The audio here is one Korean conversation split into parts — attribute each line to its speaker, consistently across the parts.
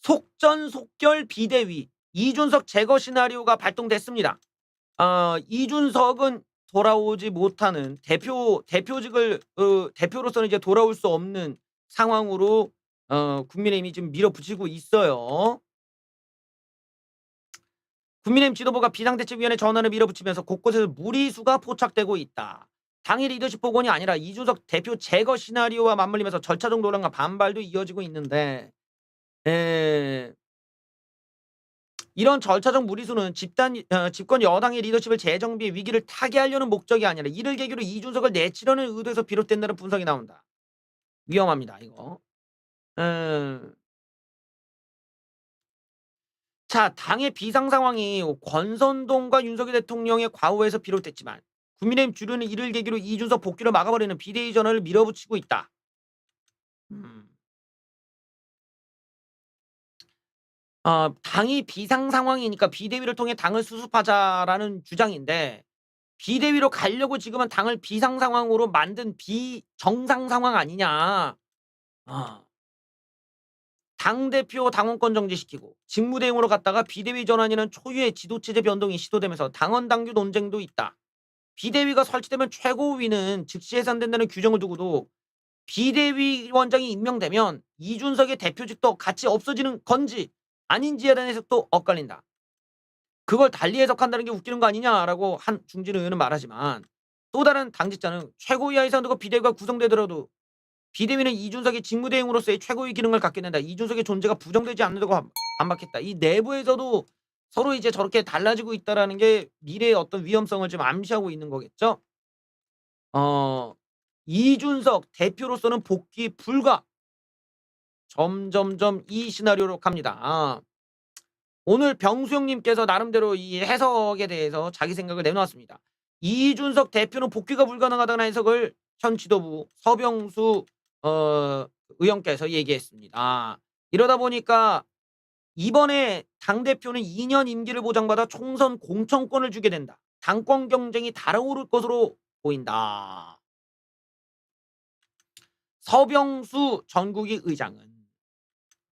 Speaker 1: 속전속결 비대위 이준석 제거 시나리오가 발동됐습니다. 이준석은 돌아오지 못하는 대표직을 대표로서는 이제 돌아올 수 없는 상황으로 국민의힘이 지금 밀어붙이고 있어요. 국민의힘 지도부가 비상대책위원회 전환을 밀어붙이면서 곳곳에서 무리수가 포착되고 있다. 당일 리더십 복원이 아니라 이준석 대표 제거 시나리오와 맞물리면서 절차적 논란과 반발도 이어지고 있는데 이런 절차적 무리수는 집권 여당의 리더십을 재정비의 위기를 타개하려는 목적이 아니라 이를 계기로 이준석을 내치려는 의도에서 비롯된다는 분석이 나온다. 위험합니다, 이거. 자, 당의 비상 상황이 권선동과 윤석열 대통령의 과오에서 비롯됐지만 국민의힘 주류는 이를 계기로 이준석 복귀를 막아버리는 비대위 전환을 밀어붙이고 있다. 당이 비상 상황이니까 비대위를 통해 당을 수습하자라는 주장인데 비대위로 가려고 지금은 당을 비상 상황으로 만든 비정상 상황 아니냐. 당대표 당원권 정지시키고 직무대행으로 갔다가 비대위 전환이라는 초유의 지도체제 변동이 시도되면서 당원 당규 논쟁도 있다. 비대위가 설치되면 최고위는 즉시 해산된다는 규정을 두고도 비대위원장이 임명되면 이준석의 대표직도 같이 없어지는 건지 아닌지에 대한 해석도 엇갈린다. 그걸 달리 해석한다는 게 웃기는 거 아니냐라고 한중진 의원은 말하지만 또 다른 당직자는 최고위 하에서 두고 비대위가 구성되더라도 비대위는 이준석의 직무대행으로서의 최고위 기능을 갖게 된다. 이준석의 존재가 부정되지 않는다고 반박했다. 이 내부에서도 서로 이제 저렇게 달라지고 있다라는 게 미래의 어떤 위험성을 좀 암시하고 있는 거겠죠. 이준석 대표로서는 복귀 불가. 점점점 이 시나리오로 갑니다. 오늘 병수형님께서 나름대로 이 해석에 대해서 자기 생각을 내놓았습니다. 이준석 대표는 복귀가 불가능하다는 해석을 현 지도부 서병수 의원께서 얘기했습니다. 이러다 보니까 이번에 당대표는 2년 임기를 보장받아 총선 공천권을 주게 된다. 당권 경쟁이 달아오를 것으로 보인다. 서병수 전국위 의장은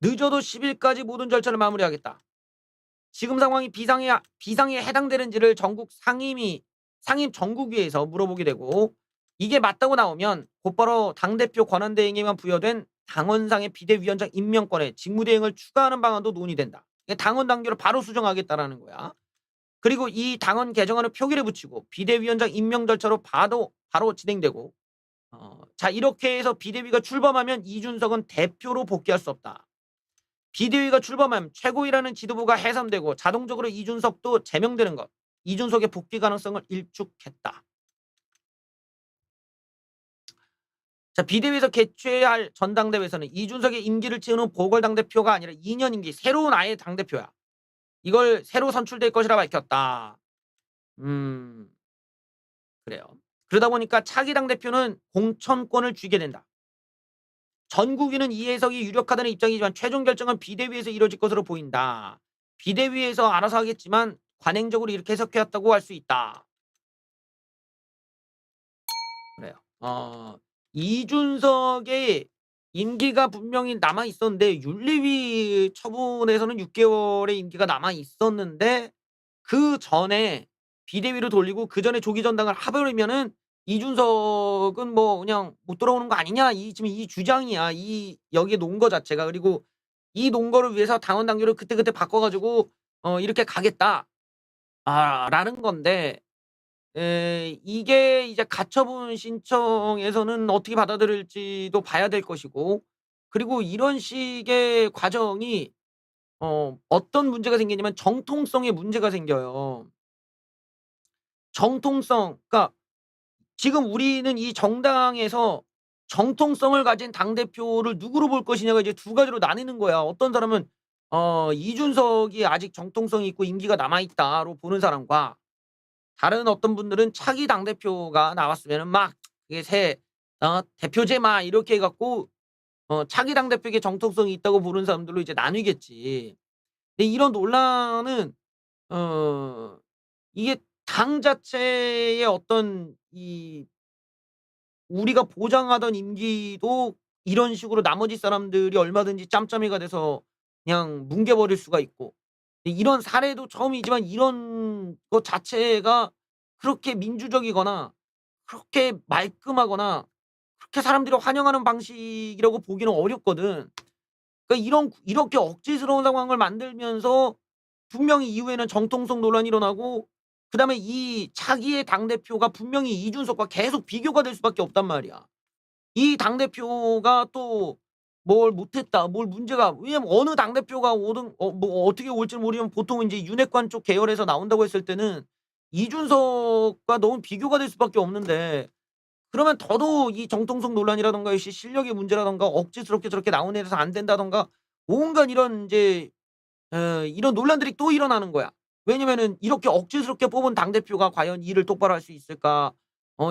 Speaker 1: 늦어도 10일까지 모든 절차를 마무리하겠다. 지금 상황이 비상에 해당되는지를 전국 상임 전국위에서 물어보게 되고 이게 맞다고 나오면 곧바로 당대표 권한대행에만 부여된 당원상의 비대위원장 임명권에 직무대행을 추가하는 방안도 논의된다. 당원 당규를 바로 수정하겠다라는 거야. 그리고 이 당원 개정안을 표결에 붙이고 비대위원장 임명 절차로 바로 진행되고 자 이렇게 해서 비대위가 출범하면 이준석은 대표로 복귀할 수 없다. 비대위가 출범하면 최고위라는 지도부가 해산되고 자동적으로 이준석도 제명되는 것. 이준석의 복귀 가능성을 일축했다. 자, 비대위에서 개최할 전당대회에서는 이준석의 임기를 채우는 보궐당대표가 아니라 2년 임기 새로운 아예 당대표야. 이걸 새로 선출될 것이라 밝혔다. 그래요. 그러다 보니까 차기 당대표는 공천권을 쥐게 된다. 전국위는 이 해석이 유력하다는 입장이지만 최종 결정은 비대위에서 이루어질 것으로 보인다. 비대위에서 알아서 하겠지만 관행적으로 이렇게 해석해왔다고 할 수 있다. 그래요. 이준석의 임기가 분명히 남아 있었는데 윤리위 처분에서는 6개월의 임기가 남아 있었는데 그 전에 비대위로 돌리고 그 전에 조기 전당을 해버리면은 이준석은 뭐 그냥 못 돌아오는 거 아니냐 지금 이 주장이야. 여기에 논거 자체가. 그리고 이 논거를 위해서 당원 당규를 그때그때 바꿔가지고 이렇게 가겠다. 라는 건데 이게 이제 가처분 신청에서는 어떻게 받아들일지도 봐야 될 것이고 그리고 이런 식의 과정이 어떤 문제가 생기냐면 정통성에 문제가 생겨요. 정통성. 그러니까 지금 우리는 이 정당에서 정통성을 가진 당대표를 누구로 볼 것이냐가 이제 두 가지로 나뉘는 거야. 어떤 사람은 이준석이 아직 정통성이 있고 임기가 남아있다로 보는 사람과 다른 어떤 분들은 차기 당대표가 나왔으면은 막 이게 대표제 막 이렇게 해갖고 차기 당대표에게 정통성이 있다고 보는 사람들로 이제 나뉘겠지. 근데 이런 논란은 이게 당 자체의 어떤 우리가 보장하던 임기도 이런 식으로 나머지 사람들이 얼마든지 짬짬이가 돼서 그냥 뭉개 버릴 수가 있고. 이런 사례도 처음이지만 이런 것 자체가 그렇게 민주적이거나 그렇게 말끔하거나 그렇게 사람들이 환영하는 방식이라고 보기는 어렵거든. 그러니까 이렇게 억지스러운 상황을 만들면서 분명히 이후에는 정통성 논란이 일어나고, 그다음에 이 차기의 당대표가 분명히 이준석과 계속 비교가 될 수밖에 없단 말이야. 이 당대표가 또 뭘 못했다, 뭘 문제가, 왜냐면 어느 당대표가 오든 뭐 어떻게 올지는 모르지만 보통은 인제 윤핵관 쪽 계열에서 나온다고 했을 때는 이준석과 너무 비교가 될 수밖에 없는데, 그러면 더더욱 이 정통성 논란이라든가 이 실력의 문제라든가 억지스럽게 저렇게 나온 애라서 안 된다든가 온갖 이런 인제 이런 논란들이 또 일어나는 거야. 왜냐면은 이렇게 억지스럽게 뽑은 당대표가 과연 일을 똑바로 할 수 있을까?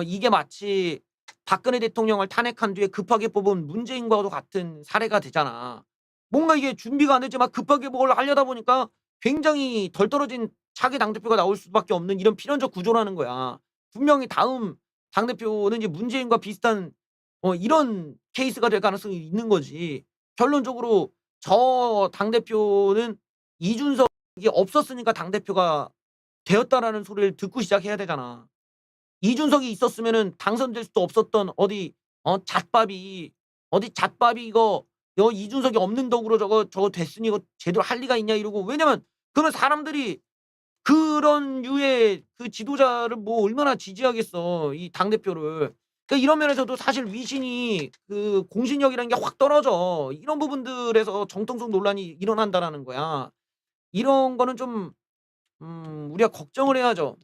Speaker 1: 이게 마치 박근혜 대통령을 탄핵한 뒤에 급하게 뽑은 문재인과도 같은 사례가 되잖아. 뭔가 이게 준비가 안 됐지 막 급하게 뭘 하려다 보니까 굉장히 덜 떨어진 차기 당대표가 나올 수밖에 없는 이런 필연적 구조라는 거야. 분명히 다음 당대표는 이제 문재인과 비슷한 이런 케이스가 될 가능성이 있는 거지. 결론적으로 저 당대표는 이준석이 없었으니까 당대표가 되었다라는 소리를 듣고 시작해야 되잖아. 이준석이 있었으면은 당선될 수도 없었던 잣밥이 이거 이준석이 없는 덕으로 저거 됐으니 이거 제대로 할 리가 있냐 이러고. 왜냐면 그러면 사람들이 그런 류의 그 지도자를 뭐 얼마나 지지하겠어, 이 당대표를. 그러니까 이런 면에서도 사실 위신이 그 공신력이라는 게 확 떨어져. 이런 부분들에서 정통성 논란이 일어난다라는 거야. 이런 거는 좀 우리가 걱정을 해야죠.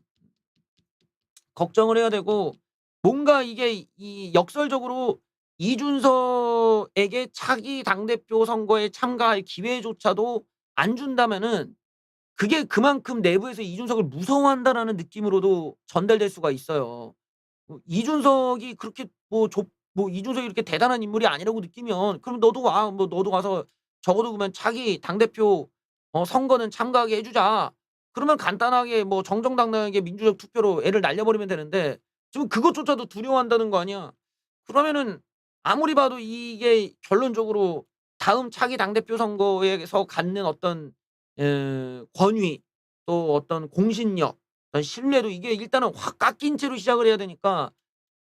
Speaker 1: 걱정을 해야 되고, 뭔가 이게 이 역설적으로 이준석에게 차기 당대표 선거에 참가할 기회조차도 안 준다면은 그게 그만큼 내부에서 '이준석을 무서워한다.'라는 느낌으로도 전달될 수가 있어요. 이준석이 그렇게 이준석이 이렇게 대단한 인물이 아니라고 느끼면 그럼 너도 와. 너도 가서 적어도 그러면 차기 당대표 선거는 참가하게 해 주자. 그러면 간단하게 정정당당하게 민주적 투표로 애를 날려버리면 되는데 지금 그것조차도 두려워한다는 거 아니야. 그러면은 아무리 봐도 이게 결론적으로 다음 차기 당대표 선거에서 갖는 어떤 권위, 또 어떤 공신력, 어떤 신뢰도 이게 일단은 확 깎인 채로 시작을 해야 되니까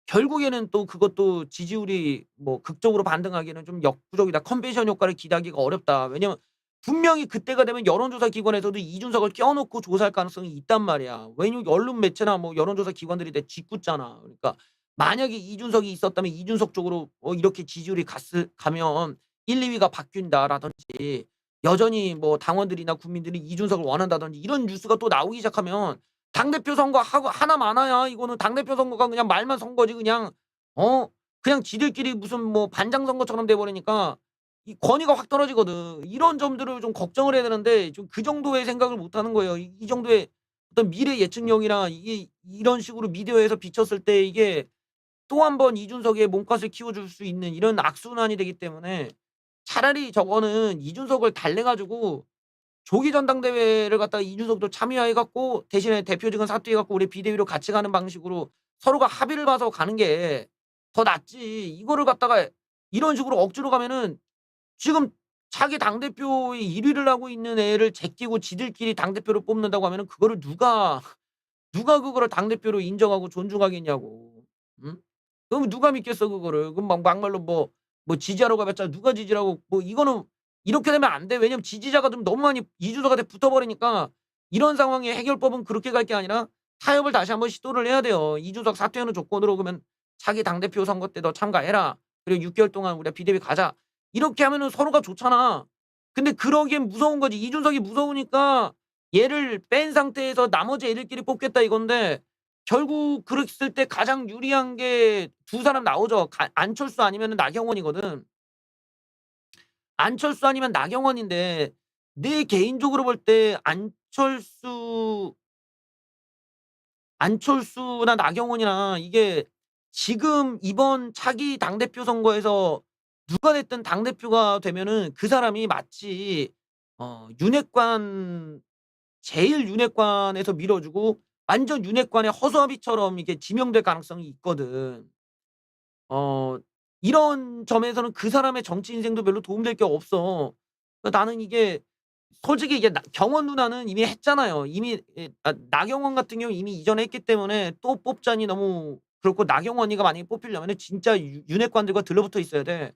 Speaker 1: 결국에는 또 그것도 지지율이 극적으로 반등하기에는 좀 역부족이다. 컨벤션 효과를 기대하기가 어렵다. 왜냐면 분명히 그때가 되면 여론조사 기관에서도 이준석을 껴 넣고 조사할 가능성이 있단 말이야. 왜냐면 언론 매체나 여론조사 기관들이 다 짓궂잖아. 그러니까 만약에 이준석이 있었다면 이준석 쪽으로 이렇게 지지율이 가면 1-2 위가 바뀐다라든지 여전히 당원들이나 국민들이 이준석을 원한다든지 이런 뉴스가 또 나오기 시작하면 당대표 선거 하고 하나 많아야 이거는 당대표 선거가 그냥 말만 선거지 그냥 어 그냥 지들끼리 무슨 반장 선거처럼 돼 버리니까 이 권위가 확 떨어지거든. 이런 점들을 좀 걱정을 해야 되는데 좀 그 정도의 생각을 못 하는 거예요. 이 정도의 어떤 미래 예측력이나 이게 이런 식으로 미디어에서 비쳤을 때 이게 또 한 번 이준석의 몸값을 키워줄 수 있는 이런 악순환이 되기 때문에 차라리 저거는 이준석을 달래 가지고 조기 전당대회를 갖다가 이준석도 참여해 갖고 대신에 대표직은 사퇴해 갖고 우리 비대위로 같이 가는 방식으로 서로가 합의를 봐서 가는 게 더 낫지. 이거를 갖다가 이런 식으로 억지로 가면은 지금 자기 당대표의 1 위를 하고 있는 애를 제끼고 지들끼리 당대표를 뽑는다고 하면은 그거를 누가 그거를 당대표로 인정하고 존중하겠냐고. 응? 그럼 누가 믿겠어 그거를. 그럼 막말로 지지하러 가봤자 누가 지지를 하고 이거는 이렇게 되면 안 돼. 왜냐면 지지자가 좀 너무 많이 이준석한테 붙어 버리니까 이런 상황의 해결법은 그렇게 갈 게 아니라 타협을 다시 한번 시도를 해야 돼요. 이준석 사퇴하는 조건으로 그러면 "차기 당대표 선거 때 너 참가해라. 그리고 6 개월 동안 우리가 비대위 가자." 이렇게 하면은 서로가 좋잖아. 근데 그러기엔 무서운 거지. 이준석이 무서우니까 얘를 뺀 상태에서 나머지 애들끼리 뽑겠다 이건데 결국 그랬을 때 가장 유리한 게 두 사람 나오죠. 안철수 아니면은 나경원이거든. 안철수 아니면 나경원인데 내 개인적으로 볼 때 안철수나 나경원이나 이게 지금 이번 차기 당대표 선거에서 누가 됐든 당대표가 되면은 그 사람이 마치 윤핵관 제일 윤핵관에서 밀어주고 완전 윤핵관의 허수아비처럼 이게 지명될 가능성이 있거든. 어 이런 점에서는 그 사람의 정치 인생도 별로 도움될 게 없어. 나는 이게 솔직히 이게 경원 누나는 이미 했잖아요. 이미 나경원 같은 경우 이미 이전에 했기 때문에 또 뽑자니 너무 그렇고, 나경원이가 만약에 뽑히려면은 진짜 윤핵관들과 들러붙어 있어야 돼.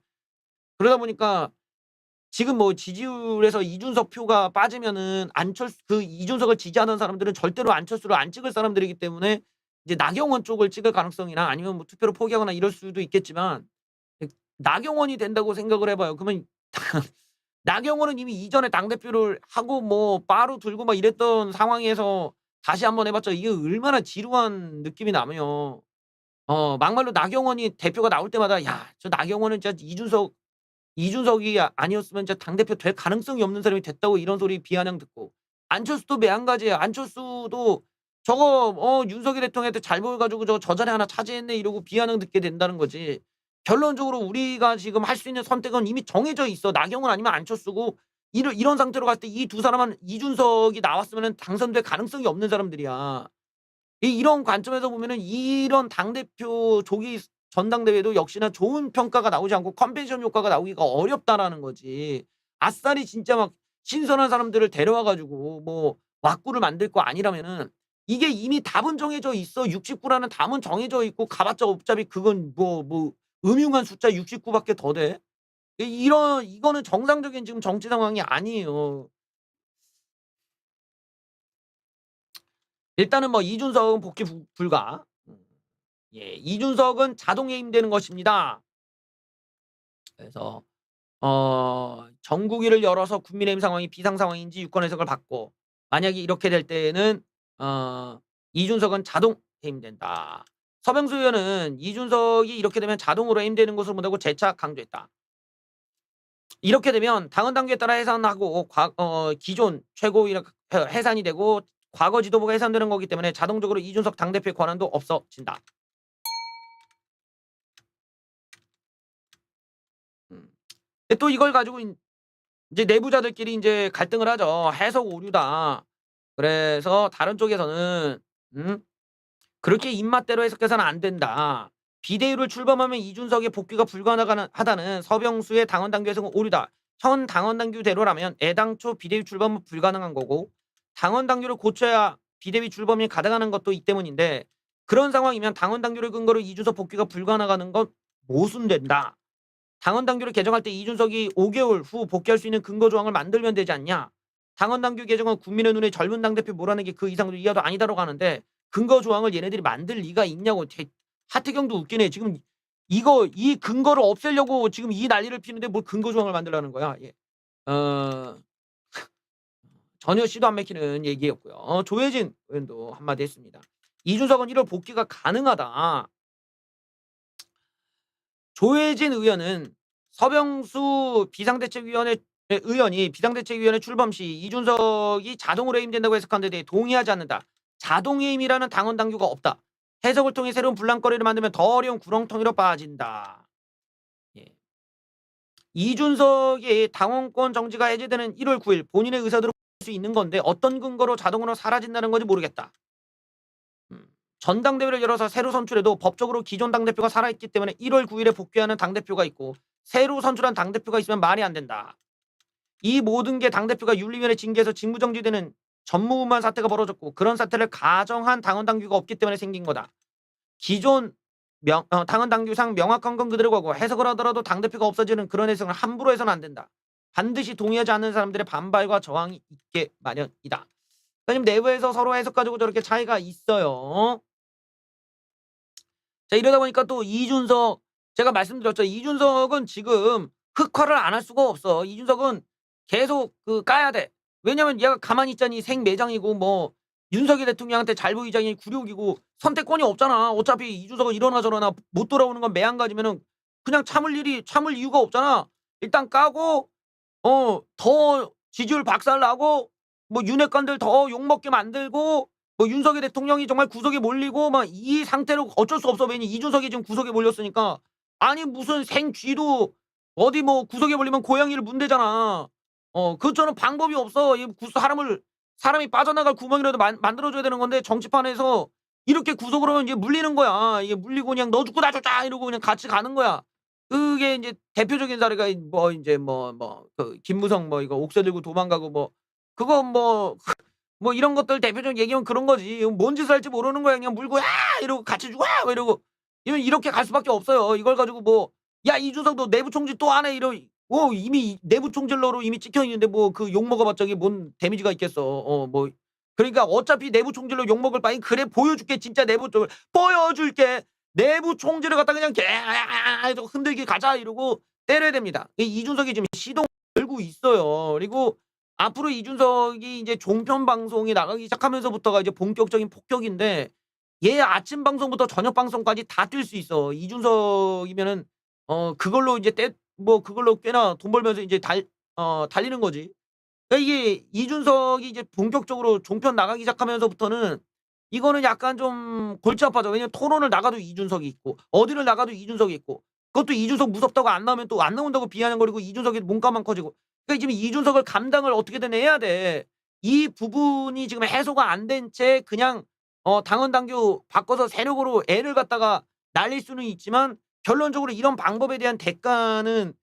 Speaker 1: 그러다 보니까 지금 뭐 지지율에서 이준석 표가 빠지면은 안철수, 그 이준석을 지지하는 사람들은 절대로 안철수를 안 찍을 사람들이기 때문에 이제 나경원 쪽을 찍을 가능성이나 아니면 뭐 투표를 포기하거나 이럴 수도 있겠지만, 나경원이 된다고 생각을 해 봐요. 그러면 나경원은 이미 이전에 당대표를 하고 뭐 바로 들고 막 이랬던 상황에서 다시 한번 해 봤자 이게 얼마나 지루한 느낌이 나며, 막말로 나경원이 대표가 나올 때마다 '야, 저 나경원은 진짜 이준석이 아니었으면 진짜 당대표 될 가능성이 없는 사람이 됐다.'고 이런 소리 비아냥 듣고, 안철수도 매한가지예요. 안철수도 저거 윤석열 대통령한테 잘 보여 가지고 저 자리 하나 차지했네 이러고 비아냥 듣게 된다는 거지. 결론적으로 우리가 지금 할 수 있는 선택은 이미 정해져 있어. 나경원 아니면 안철수고, 이런 상태로 갔을 때 이 두 사람은 이준석이 나왔으면은 당선될 가능성이 없는 사람들이야. 이런 관점에서 보면은 이런 당대표 조기 전당대회도 역시나 좋은 평가가 나오지 않고 컨벤션 효과가 나오기가 어렵다라는 거지. 아싸리 진짜 막 신선한 사람들을 데려와 가지고 뭐 왁구를 만들 거 아니라면은, 이게 이미 답은 정해져 있어. 69라는 답은 정해져 있고 가봤자 어차피 그건 뭐 음흉한 숫자 69 밖에 더 돼. 이거는 정상적인 지금 정치 상황이 아니에요. 일단은 뭐 이준석은 복귀 불가. 예. 이준석은 자동 해임되는 것입니다. 그래서 전국위를 열어서 국민의힘 상황이 비상 상황인지 유권 해석을 받고, 만약에 이렇게 될 때에는 이준석은 자동 해임된다. 서병수 의원은 이준석이 이렇게 되면 자동으로 해임되는 것을 본다고 재차 강조했다. 이렇게 되면 당헌 당규에 따라 해산하고 기존 최고위 해산이 되고 과거 지도부가 해산되는 거기 때문에 자동적으로 이준석 당대표의 권한도 없어진다. 근데 또 이걸 가지고 이제 내부자들끼리 이제 갈등을 하죠. 해석 오류다. 그래서 다른 쪽에서는 그렇게 입맛대로 해석해서는 안 된다. 비대위를 출범하면 이준석의 복귀가 불가능하다는 서병수의 당헌 당규 해석은 오류다. 현 당헌 당규대로라면 애당초 비대위 출범은 불가능한 거고, 당헌 당규를 고쳐야 비대위 출범이 가능한 것도 이 때문인데, 그런 상황이면 당헌 당규를 근거로 이준석 복귀가 불가능한 건 모순된다. 당헌 당규를 개정할 때 이준석이 5개월 후 복귀할 수 있는 근거 조항을 만들면 되지 않냐. 당헌 당규 개정은 국민의 눈에 젊은 당대표 몰아내기 그 이상도 이하도 아니다라고 하는데, 근거 조항을 얘네들이 만들 리가 있냐고. 하태경도 웃기네. 지금 이 근거를 없애려고 지금 이 난리를 피는데 뭘 근거 조항을 만들라는 거야. 예. 전혀 씨도 안 맥히는 얘기였고요. 조혜진 의원도 한마디 했습니다. 이준석은 1월 복귀가 가능하다. 조혜진 의원은 서병수 의원이 비상대책위원회 출범 시 이준석이 자동으로 해임된다고 해석한 데 대해 동의하지 않는다. 자동 해임이라는 당헌 당규가 없다. 해석을 통해 새로운 분란거리를 만들면 더 어려운 구렁텅이로 빠진다. 예. 이준석의 당원권 정지가 해제되는 1월 9일 본인의 의사대로 볼 수 있는 건데 어떤 근거로 자동으로 사라진다는 건지 모르겠다. 전당대회를 열어서 새로 선출해도 법적으로 기존 당대표가 살아있기 때문에 1월 9일에 복귀하는 당대표가 있고 새로 선출한 당대표가 있으면 말이 안 된다. 이 모든 게 당대표가 윤리위원회 징계에서 직무정지되는 전무후무한 사태가 벌어졌고, 그런 사태를 가정한 당헌 당규가 없기 때문에 생긴 거다. 기존 당헌 당규상 명확한 건 그대로 가고 해석을 하더라도 당대표가 없어지는 그런 해석을 함부로 해서는 안 된다. 반드시 동의하지 않는 사람들의 반발과 저항이 있게 마련이다. 그러니까 내부에서 서로 해석 가지고 저렇게 차이가 있어요. 자, 이러다 보니까 또 이준석, 제가 말씀드렸죠. 이준석은 지금 흑화를 안 할 수가 없어. 이준석은 계속 까야 돼. 왜냐면 얘가 가만히 있자니 생매장이고 뭐 윤석열 대통령한테 잘 보이자니 굴욕이고 선택권이 없잖아. 어차피 이준석은 이러나 저러나 못 돌아오는 건 매한가지면은 그냥 참을 이유가 없잖아. 일단 까고 더 지지율 박살나고 뭐 윤핵관들 더 욕먹게 만들고 뭐 윤석열 대통령이 정말 구석에 몰리고 막 이 상태로 어쩔 수 없어. 왜냐 이준석이 지금 구석에 몰렸으니까. 아니 무슨 생쥐도 어디 뭐 구석에 몰리면 고양이를 문대잖아. 그것처럼 방법이 없어. 사람이 빠져나갈 구멍이라도 만들어줘야 되는 건데, 정치판에서 이렇게 구속을 하면 이제 물리는 거야. 이게 물리고 그냥 너 죽고 나 죽자 이러고 그냥 같이 가는 거야. 그게 인제 대표적인 사례가 뭐 인제 그 김무성 뭐 이거 옥새 들고 도망가고 뭐 그거 뭐 이런 것들 대표적인 얘기하면 그런 거지. 뭔 짓을 할지 모르는 거야. 그냥 물고 "야!" 이러고 "같이 죽어!" 뭐 이러고 이렇게 갈 수밖에 없어요. 이걸 가지고 뭐 "야 이준석 너 내부 총질 또 안 해." 이미 내부 총질러로 이미 찍혀 있는데 뭐 그 욕 먹어 봤자 이게 뭔 데미지가 있겠어. 뭐 그러니까 어차피 내부 총질로 욕 먹을 바엔 "그래 보여줄게 진짜 내부 총 보여줄게. 내부 총질을 갖다 그냥 계속 흔들기 가자." 이러고 때려야 됩니다. 이준석이 지금 시동을 걸고 있어요. 그리고 앞으로 이준석이 이제 종편 방송에 나가기 시작하면서부터가 이제 본격적인 폭격인데 얘 아침 방송부터 저녁 방송까지 다 뛸 수 있어. 이준석이면은 그걸로 이제 그걸로 꽤나 돈 벌면서 이제 달리는 거지. 그러니까 이게 이준석이 이제 본격적으로 종편 나가기 시작하면서부터는 이거는 약간 좀 골치 아파져. 왜냐면 토론을 나가도 이준석이 있고 어디를 나가도 이준석이 있고 그것도 이준석 무섭다고 안 나오면 또 안 나온다고 비아냥거리고 이준석이 몸값만 커지고 그러니까 지금 이준석을 감당을 어떻게든 해야 돼. 이 부분이 지금 해소가 안 된 채 그냥 당헌 당규 바꿔서 세력으로 애를 갖다가 날릴 수는 있지만 결론적으로 이런 방법에 대한 대가는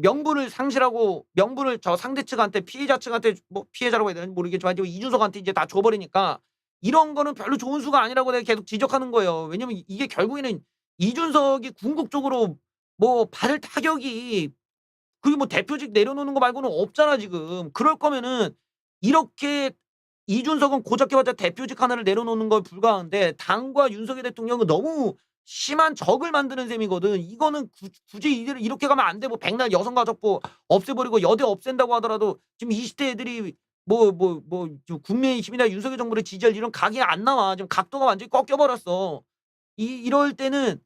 Speaker 1: 명분을 상실하고 명분을 저 상대 측한테 피해자 측한테 뭐 피해자라고 해야 되는지 모르겠지만 지금 이준석한테 이제 다 줘 버리니까 이런 거는 별로 좋은 수가 아니라고 내가 계속 지적하는 거예요. 왜냐면 이게 결국에는 이준석이 궁극적으로 뭐 받을 타격이 그게 뭐 대표직 내려놓는 거 말고는 없잖아 지금. 그럴 거면은 이렇게 이준석은 고작 해봤자 대표직 하나를 내려놓는 거에 불과한데 당과 윤석열 대통령은 너무 심한 적을 만드는 셈이거든. 이거는 굳이 이렇게 가면 안 돼. 뭐 백날 여성가족부 없애버리고 여대 없앤다고 하더라도 지금 20대 애들이 국민의힘이나 윤석열 정부를 지지할 이런 각이 안 나와. 지금 각도가 완전히 꺾여 버렸어. 이럴 때는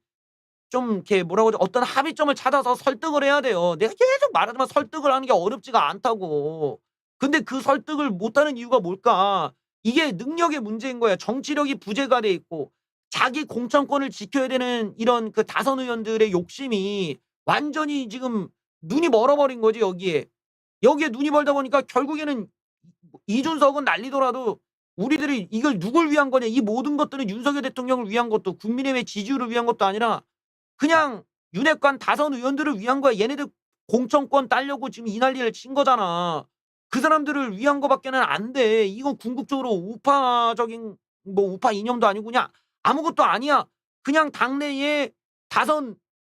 Speaker 1: 좀 이렇게 뭐라고 하죠? 어떤 합의점을 찾아서 설득을 해야 돼요. 내가 계속 말하지만 설득을 하는 게 어렵지가 않다고. 근데 그 설득을 못하는 이유가 뭘까? 이게 능력의 문제인 거야. 정치력이 부재가 돼 있고 자기 공천권을 지켜야 되는 이런 그 다선 의원들의 욕심이 완전히 지금 눈이 멀어버린 거지 여기에. 여기에 눈이 멀다 보니까 결국에는 이준석은 날리더라도 우리들이 이걸 누굴 위한 거냐. 이 모든 것들은 윤석열 대통령을 위한 것도 국민의힘의 지지율을 위한 것도 아니라 그냥 윤핵관 다선 의원들을 위한 거야. 얘네들 공천권 따려고 지금 이 난리를 친 거잖아. 그 사람들을 위한 거밖에는 안 돼. 이건 궁극적으로 우파적인 우파 이념도 아니고 그냥 아무것도 아니야. 그냥 당내에 다선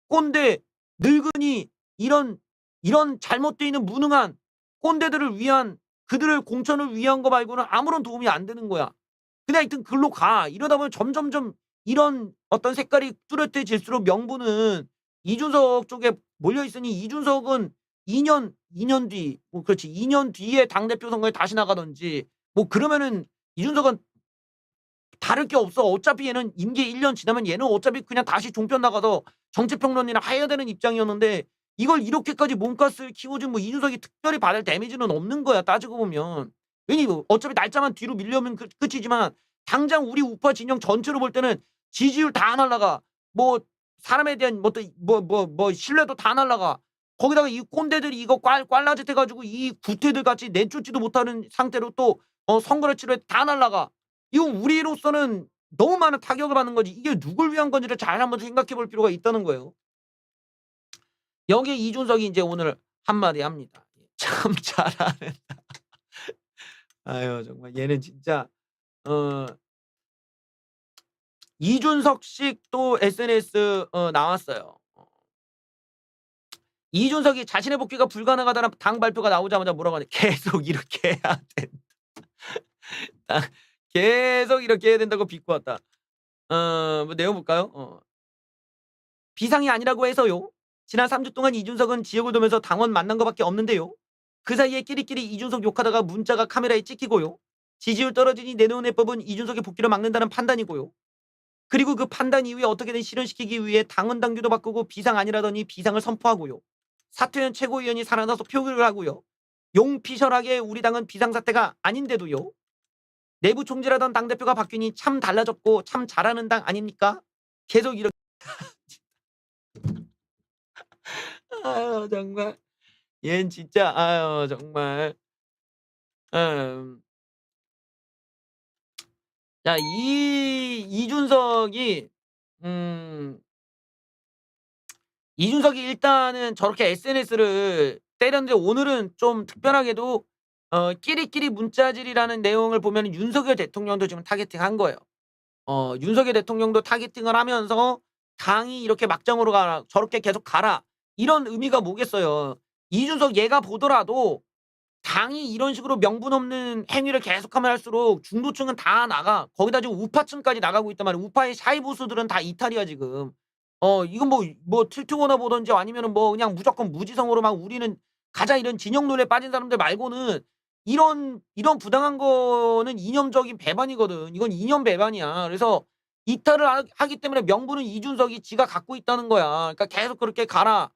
Speaker 1: 꼰대 늙은이 이런 잘못되어 있는 무능한 꼰대들을 위한 그들을 공천을 위한 거 말고는 아무런 도움이 안 되는 거야. 그냥 하여튼 글로 가. 이러다 보면 점점점 이런 어떤 색깔이 뚜렷해질수록 명분은 이준석 쪽에 몰려 있으니 이준석은 2년 뒤 그렇지 2년 뒤에 당대표 선거에 다시 나가든지 그러면은 이준석은 다를 게 없어. 어차피 얘는 임기 1년 지나면 얘는 어차피 그냥 다시 종편 나가서 정치평론이나 해야 되는 입장이었는데 이걸 이렇게까지 몸값을 키워준 이준석이 특별히 받을 데미지는 없는 거야 따지고 보면. 왜냐 어차피 날짜만 뒤로 밀려면 끝이지만 당장 우리 우파 진영 전체로 볼 때는 지지율 다 날라가. 사람에 대한 신뢰도 다 날라가. 거기다가 이 꼰대들이 이거 꽐라짓 해 가지고 이 구태들 같이 내쫓지도 못하는 상태로 또 선거를 치르해 다 날라가. 이건 우리로서는 너무 많은 타격을 받는 거지 이게 누굴 위한 건지를 잘 한번 생각해 볼 필요가 있다는 거예요. 여기에 이준석이 인제 오늘 한마디 합니다. 참 잘하네. 아유 정말 얘는 진짜 어 이준석식 또 SNS 나왔어요. 이준석이 자신의 복귀가 불가능하다는 당 발표가 나오자마자 뭐라고 하냐. "계속 이렇게 해야 된다. 계속 이렇게 해야 된다고 비꼬았다." 내용 볼까요? "비상이 아니라고 해서요. 지난 3주 동안 이준석은 지역을 돌면서 당원 만난 거 밖에 없는데요. 그 사이에 끼리끼리 이준석 욕하다가 문자가 카메라에 찍히고요. 지지율 떨어지니 내놓은 해법은 이준석의 복귀를 막는다는 판단이고요. 그리고 그 판단 이후에 어떻게든 실현시키기 위해 당원 당규도 바꾸고 비상 아니라더니 비상을 선포하고요. 사퇴현 최고위원이 살아나서 표결을 하고요. 용피셜하게 우리 당은 비상사태가 아닌데도요. 내부 총질하던 당대표가 바뀌니 참 달라졌고 참 잘하는 당 아닙니까? 계속 이렇게." 아유 정말. 얜 진짜 아유 정말. 음. 자 이준석이 음 이준석이 일단은 저렇게 SNS를 때렸는데 오늘은 좀 특별하게도 끼리끼리 문자질이라는 내용을 보면은 윤석열 대통령도 지금 타겟팅한 거예요. 윤석열 대통령도 타겟팅을 하면서 "당이 이렇게 막장으로 가라. 저렇게 계속 가라." 이런 의미가 뭐겠어요. 이준석 얘가 보더라도 당이 이런 식으로 명분 없는 행위를 계속하면 할수록 중도층은 다 나가. 거기다 지금 우파층까지 나가고 있단 말이야. 우파의 샤이 보수들은 다 이탈이야 지금. 이건 뭐 틸트워너 보든지 아니면은 뭐 그냥 무조건 무지성으로 막 우리는 가자 이런 진영 논리에 빠진 사람들 말고는 이런 부당한 거는 이념적인 배반이거든. 이건 이념 배반이야. 그래서 이탈을 하기 때문에 명분은 이준석이 지가 갖고 있다는 거야. 그러니까 계속 그렇게 가라.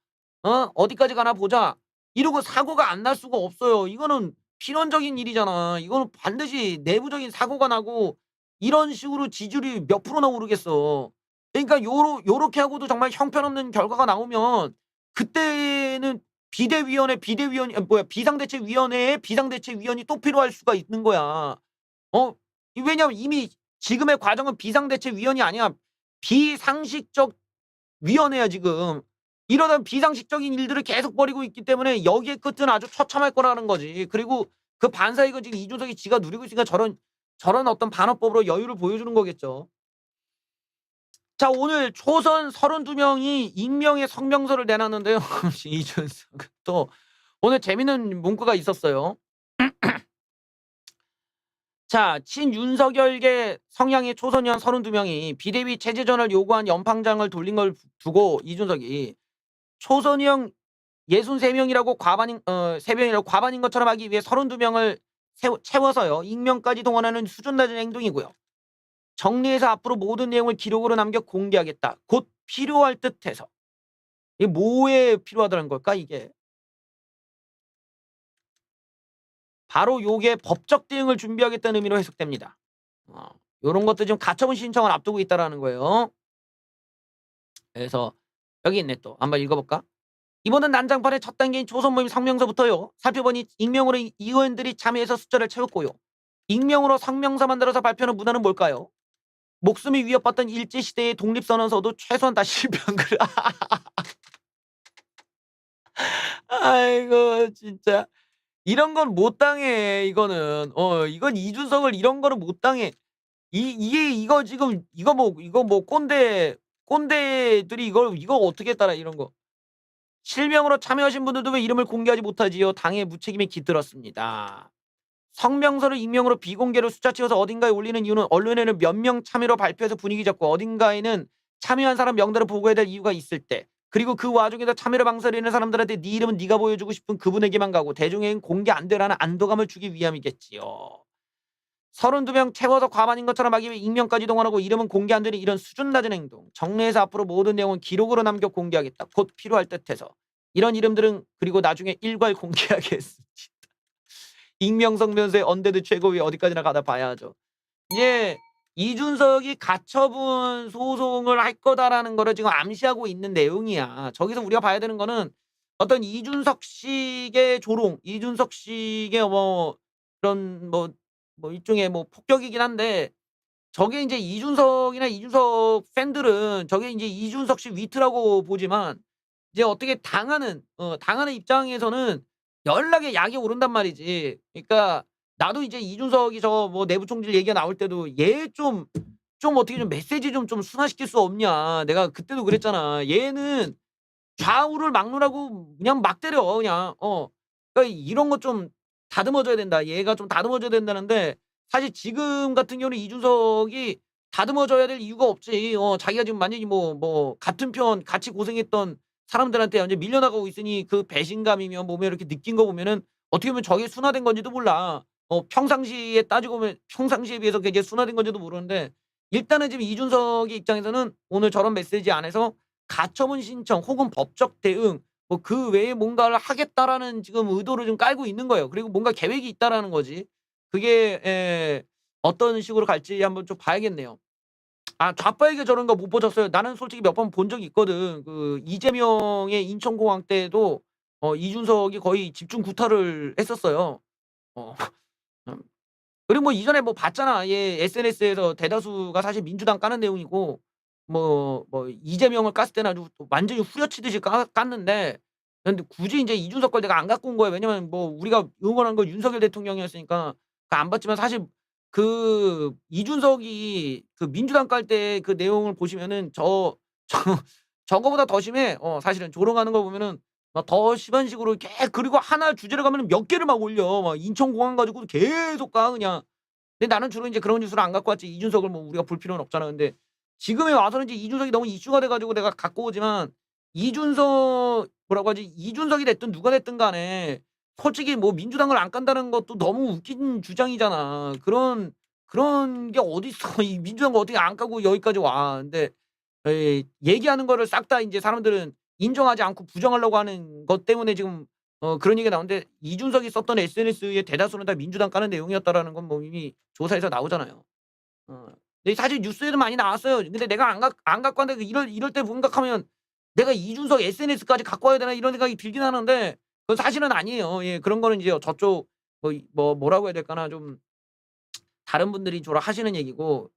Speaker 1: 어디까지 가나 보자. 이러고 사고가 안 날 수가 없어요. 이거는 필연적인 일이잖아. 이거는 반드시 내부적인 사고가 나고 이런 식으로 지지율이 몇 프로나 오르겠어. 그러니까 요렇게 하고도 정말 형편없는 결과가 나오면 그때는 비상대책위원회에 비상대책위원이 또 필요할 수가 있는 거야. 왜냐면 이미 지금의 과정은 비상대책위원이 아니야. 비상식적 위원회야 지금. 이러다 비상식적인 일들을 계속 벌이고 있기 때문에 여기의 끝은 아주 처참할 거라는 거지. 그리고 그 반사이익은 지금 이준석이 지가 누리고 있으니까 저런 어떤 반어법으로 여유를 보여주는 거겠죠. 자, 오늘 초선 32명이 익명의 성명서를 내놨는데요. 이준석 또 오늘 재밌는 문구가 있었어요. 자, 친윤석열계 성향의 초선 의원 32명이 비대위 체제전을 요구한 연방장을 돌린 걸 두고 이준석이 초선 의원 63명이라고 과반인 것처럼 하기 위해 32명을 채워서요. 익명까지 동원하는 수준 낮은 행동이고요. 정리해서 앞으로 모든 내용을 기록으로 남겨 공개하겠다. 곧 필요할 듯해서. 이게 뭐에 필요하다는 걸까 이게? 바로 요게 법적 대응을 준비하겠다는 의미로 해석됩니다. 요런 것도 지금 가처분 신청을 앞두고 있다라는 거예요. 그래서 여기 있네 또. 한번 읽어볼까? 이번은 난장판의 첫 단계인 초선 모임 성명서부터요. 살펴보니 익명으로 의원들이 참여해서 숫자를 채웠고요. 익명으로 성명서 만들어서 발표하는 문화는 뭘까요? 목숨이 위협받던 일제시대의 독립선언서도 최소한 다 실패한 글. 아이고 진짜. 이런 건 못 당해 이거는. 이건 이준석을 이런 거는 못 당해. 이게 이거 지금 이거 뭐 꼰대들이 이거 어떻게 따라 이런 거. 실명으로 참여하신 분들도 왜 이름을 공개하지 못하지요? 당의 무책임에 깃들었습니다. 성명서를 익명으로 비공개로 숫자 채워서 어딘가에 올리는 이유는 언론에는 몇 명 참여로 발표해서 분위기 잡고 어딘가에는 참여한 사람 명단을 보고해야 될 이유가 있을 때 그리고 그 와중에도 참여를 망설이는 사람들한테 네 이름은 네가 보여주고 싶은 그분에게만 가고 대중에겐 공개 안 되라는 안도감을 주기 위함이겠지요. 32명 채워서 과반인 것처럼 하기 위해 익명까지 동원하고 이름은 공개 안 되는 이런 수준 낮은 행동. 정례에서 앞으로 모든 내용은 기록으로 남겨 공개하겠다. 곧 필요할 듯해서. 이런 이름들은 그리고 나중에 일괄 공개하겠습니다. 익명성명서의 언데드 최고위 어디까지나 가다 봐야죠. 이제 이준석이 가처분 소송을 할 거다라는 거를 지금 암시하고 있는 내용이야. 저기서 우리가 봐야 되는 거는 어떤 이준석식의 조롱, 이준석식의 그런 일종의 폭격이긴 한데 저게 이제 이준석이나 이준석 팬들은 저게 이제 이준석식 위트라고 보지만 이제 어떻게 당하는 입장에서는 연락에 약이 오른단 말이지. 그러니까 나도 이제 이준석이 내부 총질 얘기가 나올 때도 얘 좀 어떻게 좀 메시지 좀 순화시킬 수 없냐. 내가 그때도 그랬잖아. 얘는 좌우를 막론하고 그냥 막 때려 그냥. 그러니까 이런 거 좀 다듬어줘야 된다. 얘가 좀 다듬어줘야 된다는데 사실 지금 같은 경우는 이준석이 다듬어줘야 될 이유가 없지. 자기가 지금 완전히 같은 편 같이 고생했던 사람들한테 완전 밀려나가고 있으니 그 배신감이며 이렇게 느낀 거 보면은 어떻게 보면 저게 순화된 건지도 몰라. 평상시에 따지고 보면 평상시에 비해서 그게 순화된 건지도 모르는데 일단은 지금 이준석의 입장에서는 오늘 저런 메시지 안에서 가처분 신청 혹은 법적 대응 그 외에 뭔가를 하겠다라는 지금 의도를 좀 깔고 있는 거예요. 그리고 뭔가 계획이 있다라는 거지. 그게 어떤 식으로 갈지 한번 좀 봐야겠네요. 좌파에게 저런 거 못 보셨어요? 나는 솔직히 몇 번 본 적이 있거든. 그 이재명의 인천공항 때도 이준석이 거의 집중 구타를 했었어요. 어. 음. 그리고 이전에 봤잖아. 얘 SNS에서 대다수가 사실 민주당 까는 내용이고 이재명을 깠을 때는 아주 완전히 후려치듯이 깠는데, 근데 굳이 인제 이준석 걸 내가 안 갖고 온 거예요. 왜냐면 우리가 응원한 건 윤석열 대통령이었으니까 안 봤지만, 사실 이준석이 민주당 깔 때 그 내용을 보시면은 저 저거보다 더 심해. 사실은 조롱하는 거 보면은 막 더 심한 식으로 그리고 하나 주제를 가면은 몇 개를 막 올려. 막 인천공항 가지고 계속 까 그냥. 근데 나는 주로 인제 그런 뉴스를 안 갖고 왔지. 이준석을 우리가 볼 필요는 없잖아. 근데 지금에 와서는 이제 이준석이 너무 이슈가 돼 가지고 내가 갖고 오지만, 뭐라고 하지? 이준석이 됐든 누가 됐든 간에 솔직히 민주당을 안 깐다는 것도 너무 웃긴 주장이잖아. 그런 게 어딨어. 이 민주당을 어떻게 안 까고 여기까지 와. 근데 얘기하는 거를 싹 다 인제 사람들은 인정하지 않고 부정하려고 하는 것 때문에 지금 그런 얘기가 나오는데, 이준석이 썼던 SNS의 대다수는 다 민주당 까는 내용이었다라는 건 이미 조사에서 나오잖아요. 어. 근데 사실 뉴스에도 많이 나왔어요. 근데 내가 안 갖고 왔는데, 이럴 때 생각하면 '내가 이준석 SNS까지 갖고 와야 되나?' 이런 생각이 들긴 하는데, 그건 사실은 아니에요. 예. 그런 거는 이제 저쪽 뭐라고 해야 될까나, 좀 다른 분들이 주로 하시는 얘기고,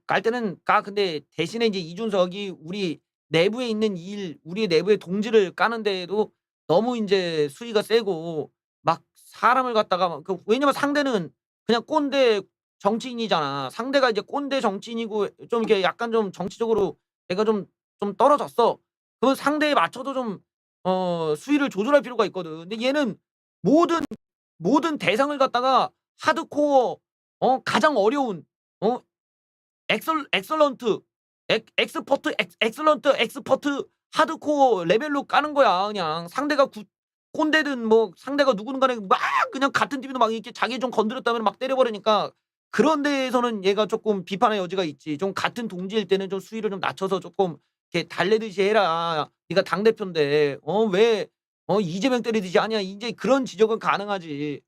Speaker 1: 깔 때는 까. 근데 대신에 이제 이준석이 우리 내부의 동지를 까는 데에도 너무 인제 수위가 세고, 막 사람을 갖다가 왜냐면 상대는 그냥 꼰대 정치인이잖아. 상대가 이제 꼰대 정치인이고 좀 이렇게 약간 좀 정치적으로 내가 좀 떨어졌어. 그러면 상대에 맞춰서 좀 수위를 조절할 필요가 있거든. 근데 얘는 모든 대상을 갖다가 하드코어, 가장 어려운, 어 엑설런트, 엑설런트, 하드코어 레벨로 까는 거야 그냥. 상대가 꼰대든 상대가 누구든 간에 막 그냥 같은 팀에도 막 이렇게 자기 좀 건드렸다면 막 때려 버리니까, 그런 데에서는 얘가 쪼끔 비판의 여지가 있지. 좀 같은 동지일 때는 좀 수위를 좀 낮춰서 쪼끔 이렇게 달래듯이 해라. 네가 당대표인데 왜 이재명 때리듯이 하냐. 인제 그런 지적은 가능하지.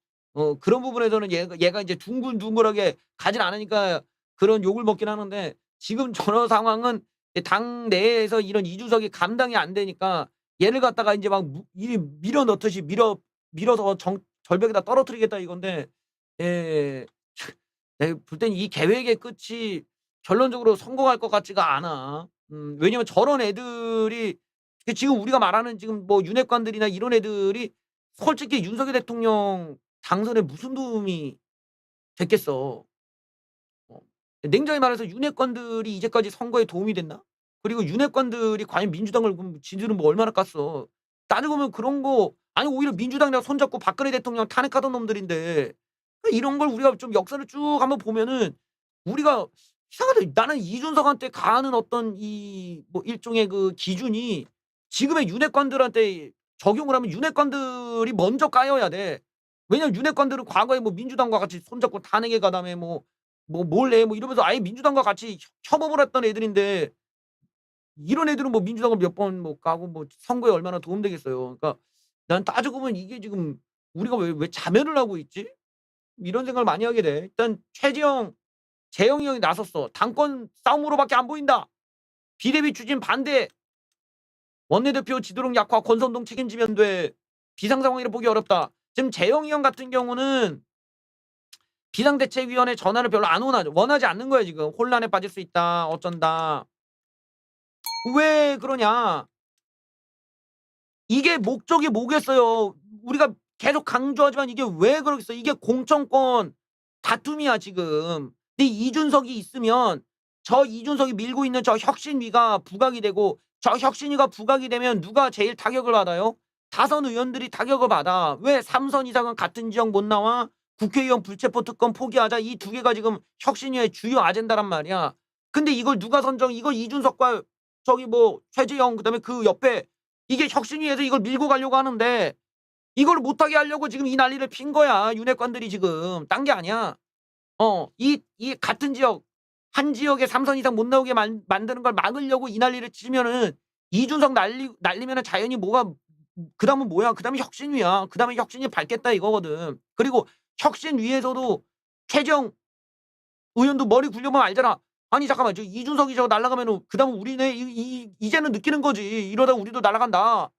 Speaker 1: 그런 부분에서는 얘가 인제 둥글둥글하게 가진 않으니까 그런 욕을 먹긴 하는데, 지금 저런 상황은 이제 당 내에서 이런 이준석이 감당이 안 되니까 얘를 갖다가 인제 막 밀어 넣듯이 밀어서 절벽에다 떨어뜨리겠다 이건데, 예. 내가 볼 땐 이 계획의 끝이 결론적으로 성공할 것 같지가 않아. 왜냐면 저런 애들이, 지금 우리가 말하는 지금 윤핵관들이나 이런 애들이 솔직히 윤석열 대통령 당선에 무슨 도움이 됐겠어. 어. 냉정히 말해서 윤핵관들이 이제까지 선거에 도움이 됐나? 그리고 윤핵관들이 과연 민주당을, 그럼 지들은 얼마나 깠어. 따지고 보면 그런 거 아니, 오히려 민주당이랑 손잡고 박근혜 대통령 탄핵하던 놈들인데, 이런 걸 우리가 좀 역사를 쭉 한번 보면은 우리가 이상하다. 나는 이준석한테 가하는 어떤 이 일종의 그 기준이 지금의 윤핵관들한테 적용을 하면 윤핵관들이 먼저 까여야 돼. 왜냐면 윤핵관들은 과거에 민주당과 같이 손잡고 탄핵에 가다음에 뭘 해 이러면서 아예 민주당과 같이 협업을 했던 애들인데, 이런 애들은 민주당을 몇 번 까고 선거에 얼마나 도움되겠어요. 그러니까 난 따지고 보면 이게 지금 우리가 왜 자멸을 하고 있지? 이런 생각을 많이 하게 돼. 일단 재영이 형이 나섰어. "당권 싸움으로밖에 안 보인다. 비대위 추진 반대. 원내대표 지도력 약화. 권선동 책임지면 돼. 비상 상황이라 보기 어렵다." 지금 재영이 형 같은 경우는 비상대책위원회 전화를 별로 안 원하지 않는 거예요 지금. "혼란에 빠질 수 있다. 어쩐다." 왜 그러냐. 이게 목적이 뭐겠어요. 우리가 계속 강조하지만 이게 왜 그러겠어요. 이게 공천권 다툼이야 지금. 근데 이준석이 있으면 저 이준석이 밀고 있는 저 혁신위가 부각이 되고, 저 혁신위가 부각이 되면 누가 제일 타격을 받아요? 다선 의원들이 타격을 받아. 왜 3선 이상은 같은 지역 못 나와? 국회의원 불체포 특권 포기하자. 이 두 개가 지금 혁신위의 주요 아젠다란 말이야. 근데 이걸 누가 이걸 이준석과 최재형 그다음에 그 옆에, 이게 혁신위에서 이걸 밀고 가려고 하는데, 이걸 못하게 하려고 지금 이 난리를 핀 거야 윤핵관들이 지금. 딴 게 아니야. 이 같은 지역, 한 지역에 3선 이상 못 나오게 만드는 걸 막으려고 이 난리를 치면은, 이준석 날리면은 자연히 그다음은 뭐야? 그다음에 혁신위야. 그다음에 혁신위 밟겠다 이거거든. 그리고 혁신위에서도 최재형 의원도 머리 굴려보면 알잖아. 아니 잠깐만, 저 이준석이 저거 날아가면은 그다음은 우리네 이제는 느끼는 거지. 이러다 우리도 날아간다.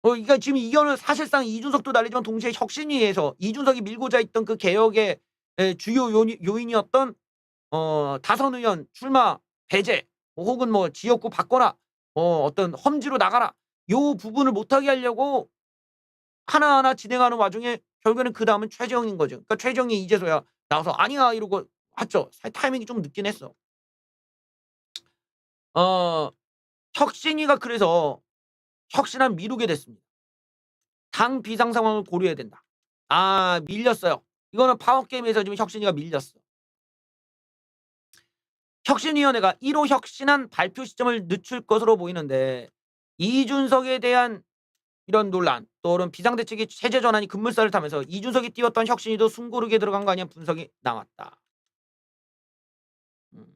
Speaker 1: 그러니까 지금 이거는 사실상 이준석도 난리지만 동시에 혁신위에서 이준석이 밀고자 했던 그 개혁의 주요 요인이었던 다선 의원 출마 배제 혹은 뭐 지역구 바꿔라 어떤 험지로 나가라 요 부분을 못하게 하려고 하나하나 진행하는 와중에 결국에는 그다음은 최재형인 거죠. 그러니까 최재형이 이제서야 나와서 "아니야." 이러고 했죠. 타이밍이 좀 늦긴 했어. 어 혁신위가 그래서 혁신안 미루게 됐습니다. 당 비상 상황을 고려해야 된다. 아 밀렸어요. 이거는 파워게임에서 지금 혁신위가 밀렸어. 혁신위원회가 1호 혁신안 발표 시점을 늦출 것으로 보이는데 이준석에 대한 이런 논란 또는 비상대책위 체제 전환이 급물살을 타면서 이준석이 띄웠던 혁신위도 숨고르게 들어간 거 아니냐 분석이 나왔다. 음.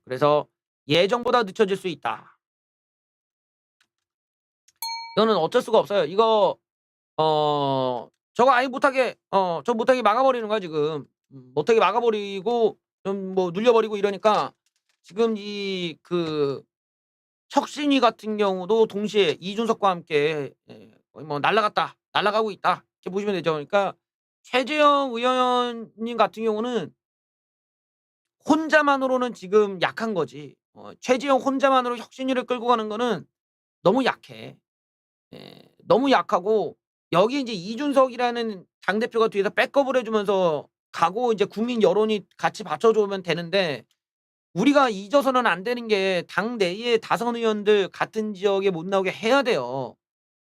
Speaker 1: 그래서 예정보다 늦춰질 수 있다. 이거는 어쩔 수가 없어요. 이거 저거 아예 못하게 저 못하게 막아버리는 거야 지금. 못하게 막아버리고 좀 뭐 눌려버리고 이러니까 지금 이 그 혁신위 같은 경우도 동시에 이준석과 함께 거의 뭐 날아갔다. 날아가고 있다. 이렇게 보시면 되죠. 그러니까 최재형 의원님 같은 경우는 혼자만으로는 지금 약한 거지. 최재형 혼자만으로 혁신위를 끌고 가는 거는 너무 약해. 예. 너무 약하고 여기 인제 이준석이라는 당대표가 뒤에서 백업을 해 주면서 가고 이제 국민 여론이 같이 받쳐 주면 되는데 우리가 잊어서는 안 되는 게 당 내의 다선 의원들 같은 지역에 못 나오게 해야 돼요.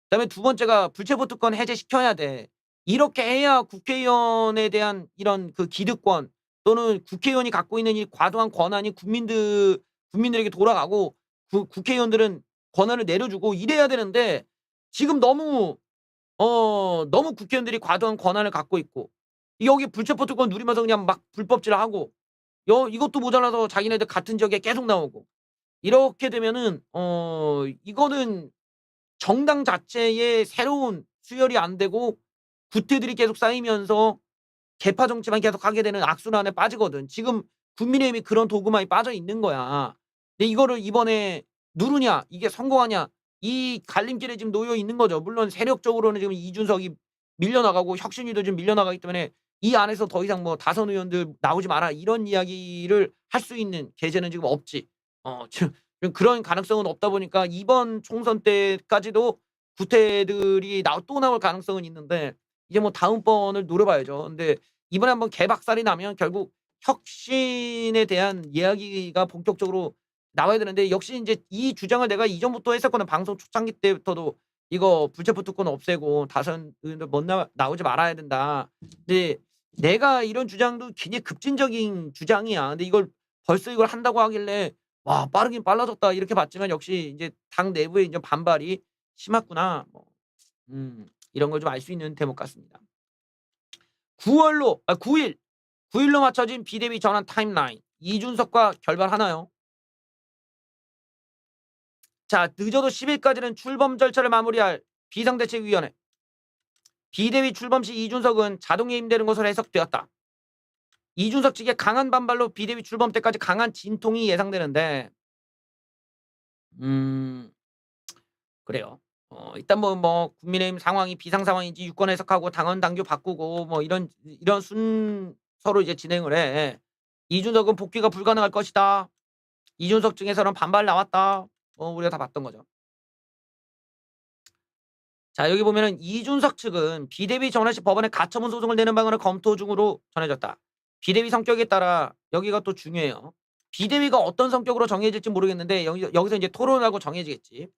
Speaker 1: 그다음에 두 번째가 불체포 특권 해제시켜야 돼. 이렇게 해야 국회의원에 대한 이런 그 기득권 또는 국회의원이 갖고 있는 이 과도한 권한이 국민들에게 돌아가고 국회의원들은 권한을 내려주고 이래야 되는데 지금 너무 국회의원들이 과도한 권한을 갖고 있고 여기 불체포 특권 누리면서 그냥 막 불법질하고 이것도 모자라서 자기네들 같은 지역에 계속 나오고 이렇게 되면은 이거는 정당 자체의 새로운 수혈이 안 되고 구태들이 계속 쌓이면서 계파 정치만 계속하게 되는 악순환에 빠지거든. 지금 국민의힘이 그런 도구만이 빠져 있는 거야. 근데 이거를 이번에 누르냐 이게 성공하냐 이 갈림길에 지금 놓여 있는 거죠. 물론 세력적으로는 지금 이준석이 밀려나가고 혁신위도 지금 밀려나가기 때문에 이 안에서 더 이상 뭐 "다선 의원들 나오지 마라." 이런 이야기를 할 수 있는 계제는 지금 없지. 지금 그런 가능성은 없다 보니까 이번 총선 때까지도 구태들이 또 나올 가능성은 있는데 이제 뭐 다음번을 노려봐야죠. 근데 이번에 한번 개박살이 나면 결국 혁신에 대한 이야기가 본격적으로 나와야 되는데 역시 인제 이 주장을 내가 이전부터 했었거든. 방송 초창기 때부터도 "이거 불체포 특권 없애고 다선 의원들 못 나오지 말아야 된다." 근데 내가 이런 주장도 굉장히 급진적인 주장이야. 근데 이걸 벌써 이걸 한다고 하길래 '와 빠르긴 빨라졌다.' 이렇게 봤지만 역시 인제 당 내부에 인제 반발이 심했구나. 뭐 이런 걸 좀 알 수 있는 대목 같습니다. 9 일로 맞춰진 비대위 전환 타임라인. 이준석과 결별하나요? 자 늦어도 10 일까지는 출범 절차를 마무리할 비상대책위원회. 비대위 출범 시 이준석은 자동 해임되는 것으로 해석되었다. 이준석 측의 강한 반발로 비대위 출범 때까지 강한 진통이 예상되는데 음 그래요. 일단 뭐 국민의힘 상황이 비상 상황인지 유권 해석하고 당원 당규 바꾸고 뭐 이런 순서로 이제 진행을 해. "이준석은 복귀가 불가능할 것이다." 이준석 측에서는 반발 나왔다. 우리가 다 봤던 거죠. 자 여기 보면은 이준석 측은 비대위 전환 시 법원에 가처분 소송을 내는 방안을 검토 중으로 전해졌다. 비대위 성격에 따라 여기가 또 중요해요. 비대위가 어떤 성격으로 정해질지 모르겠는데 여기서 이제 토론하고 정해지겠지.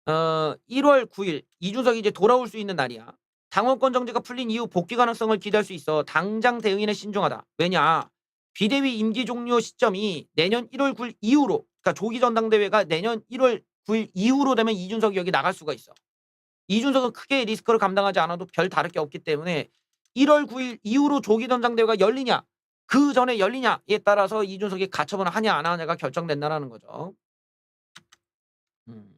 Speaker 1: 1월 9일 이준석이 이제 돌아올 수 있는 날이야. 당원권 정지가 풀린 이후 복귀 가능성을 기대할 수 있어 당장 대응에는 신중하다. 왜냐? 비대위 임기 종료 시점이 내년 1월 9일 이후로 그러니까 조기 전당대회가 내년 1월 9일 이후로 되면 이준석이 여기 나갈 수가 있어. 이준석은 크게 리스크를 감당하지 않아도 별 다를 게 없기 때문에 1월 9일 이후로 조기 전당대회가 열리냐 그 전에 열리냐에 따라서 이준석이 가처분을 하냐 안 하냐가 결정된다라는 거죠. 음.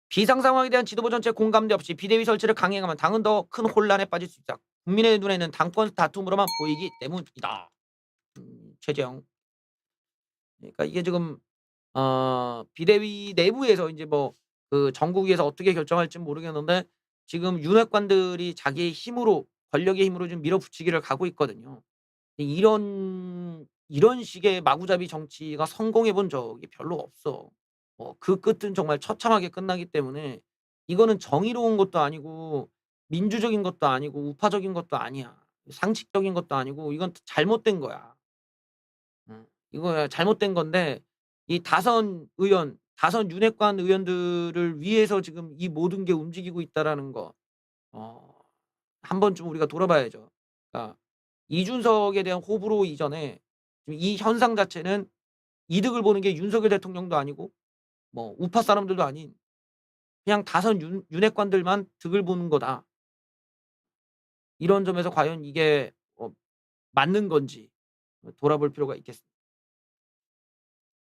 Speaker 1: 비상 상황에 대한 지도부 전체 공감대 없이 비대위 설치를 강행하면 당은 더 큰 혼란에 빠질 수 있다. 국민의 눈에는 당권 다툼으로만 보이기 때문이다. 최재형. 그러니까 이게 지금 비대위 내부에서 인제 뭐 그 전국위에서 어떻게 결정할지는 모르겠는데 지금 윤핵관들이 자기의 힘으로 권력의 힘으로 좀 밀어붙이기를 가고 있거든요. 이런 식의 마구잡이 정치가 성공해 본 적이 별로 없어. 그 끝은 정말 처참하게 끝나기 때문에 이거는 정의로운 것도 아니고 민주적인 것도 아니고 우파적인 것도 아니야. 상식적인 것도 아니고 이건 잘못된 거야. 이거 잘못된 건데 이 다선 윤핵관 의원들을 위해서 지금 이 모든 게 움직이고 있다라는 거 어 한 번쯤 우리가 돌아봐야죠. 그러니까 이준석에 대한 호불호 이전에 지금 이 현상 자체는 이득을 보는 게 윤석열 대통령도 아니고 뭐 우파 사람들도 아닌 그냥 다선 윤핵관들만 득을 보는 거다. 이런 점에서 과연 이게 맞는 건지 돌아볼 필요가 있겠습니다.